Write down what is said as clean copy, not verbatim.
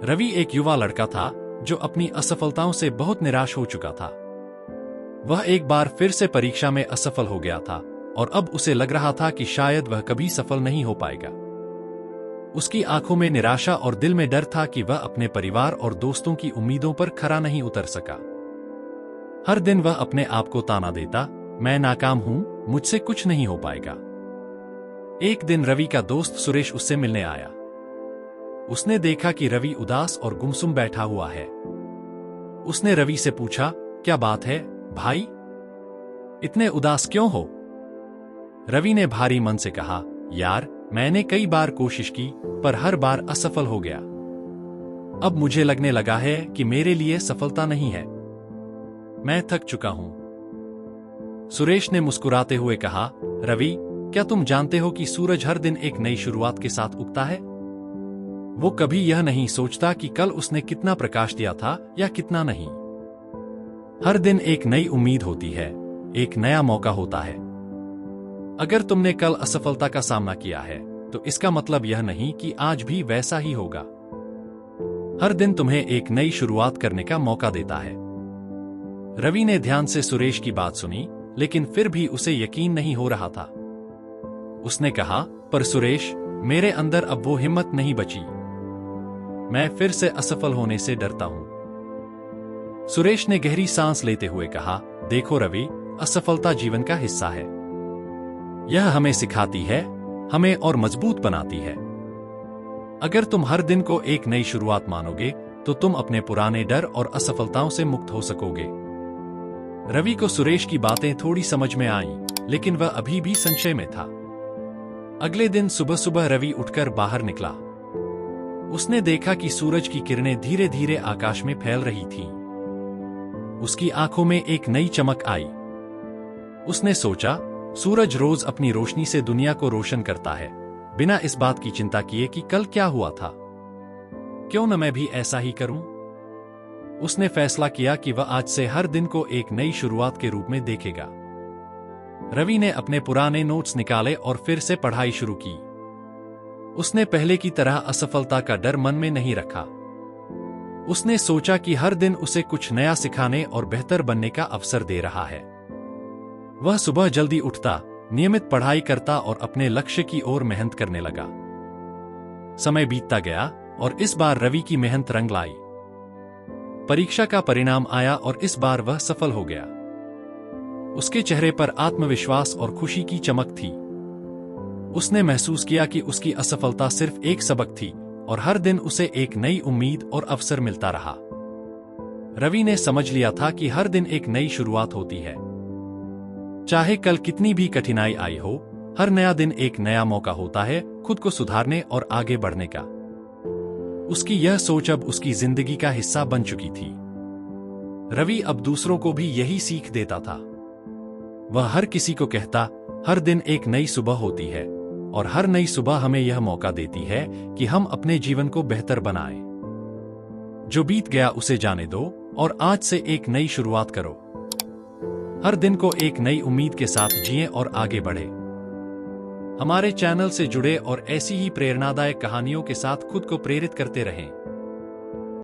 रवि एक युवा लड़का था जो अपनी असफलताओं से बहुत निराश हो चुका था। वह एक बार फिर से परीक्षा में असफल हो गया था और अब उसे लग रहा था कि शायद वह कभी सफल नहीं हो पाएगा। उसकी आंखों में निराशा और दिल में डर था कि वह अपने परिवार और दोस्तों की उम्मीदों पर खरा नहीं उतर सका। हर दिन वह अपने आप को ताना देता, मैं नाकाम हूं, मुझसे कुछ नहीं हो पाएगा। एक दिन रवि का दोस्त सुरेश उससे मिलने आया। उसने देखा कि रवि उदास और गुमसुम बैठा हुआ है। उसने रवि से पूछा, क्या बात है भाई, इतने उदास क्यों हो? रवि ने भारी मन से कहा, यार मैंने कई बार कोशिश की पर हर बार असफल हो गया। अब मुझे लगने लगा है कि मेरे लिए सफलता नहीं है, मैं थक चुका हूं। सुरेश ने मुस्कुराते हुए कहा, रवि क्या तुम जानते हो कि सूरज हर दिन एक नई शुरुआत के साथ उगता है? वो कभी यह नहीं सोचता कि कल उसने कितना प्रकाश दिया था या कितना नहीं। हर दिन एक नई उम्मीद होती है, एक नया मौका होता है। अगर तुमने कल असफलता का सामना किया है तो इसका मतलब यह नहीं कि आज भी वैसा ही होगा। हर दिन तुम्हें एक नई शुरुआत करने का मौका देता है। रवि ने ध्यान से सुरेश की बात सुनी, लेकिन फिर भी उसे यकीन नहीं हो रहा था। उसने कहा, पर सुरेश, मेरे अंदर अब वो हिम्मत नहीं बची। मैं फिर से असफल होने से डरता हूं। सुरेश ने गहरी सांस लेते हुए कहा, देखो रवि, असफलता जीवन का हिस्सा है। यह हमें सिखाती है, हमें और मजबूत बनाती है। अगर तुम हर दिन को एक नई शुरुआत मानोगे तो तुम अपने पुराने डर और असफलताओं से मुक्त हो सकोगे। रवि को सुरेश की बातें थोड़ी समझ में आईं, लेकिन वह अभी भी संशय में था। अगले दिन सुबह सुबह रवि उठकर बाहर निकला। उसने देखा कि सूरज की किरणें धीरे धीरे आकाश में फैल रही थीं। उसकी आंखों में एक नई चमक आई। उसने सोचा, सूरज रोज अपनी रोशनी से दुनिया को रोशन करता है, बिना इस बात की चिंता किए कि कल क्या हुआ था। क्यों न मैं भी ऐसा ही करूं? उसने फैसला किया कि वह आज से हर दिन को एक नई शुरुआत के रूप में देखेगा। रवि ने अपने पुराने नोट्स निकाले और फिर से पढ़ाई शुरू की। उसने पहले की तरह असफलता का डर मन में नहीं रखा। उसने सोचा कि हर दिन उसे कुछ नया सिखाने और बेहतर बनने का अवसर दे रहा है। वह सुबह जल्दी उठता, नियमित पढ़ाई करता और अपने लक्ष्य की ओर मेहनत करने लगा। समय बीतता गया और इस बार रवि की मेहनत रंग लाई। परीक्षा का परिणाम आया और इस बार वह सफल हो गया। उसके चेहरे पर आत्मविश्वास और खुशी की चमक थी। उसने महसूस किया कि उसकी असफलता सिर्फ एक सबक थी और हर दिन उसे एक नई उम्मीद और अवसर मिलता रहा। रवि ने समझ लिया था कि हर दिन एक नई शुरुआत होती है। चाहे कल कितनी भी कठिनाई आई हो, हर नया दिन एक नया मौका होता है खुद को सुधारने और आगे बढ़ने का। उसकी यह सोच अब उसकी जिंदगी का हिस्सा बन चुकी थी। रवि अब दूसरों को भी यही सीख देता था। वह हर किसी को कहता, हर दिन एक नई सुबह होती है और हर नई सुबह हमें यह मौका देती है कि हम अपने जीवन को बेहतर बनाएं। जो बीत गया उसे जाने दो और आज से एक नई शुरुआत करो। हर दिन को एक नई उम्मीद के साथ जिएं और आगे बढ़े। हमारे चैनल से जुड़े और ऐसी ही प्रेरणादायक कहानियों के साथ खुद को प्रेरित करते रहें।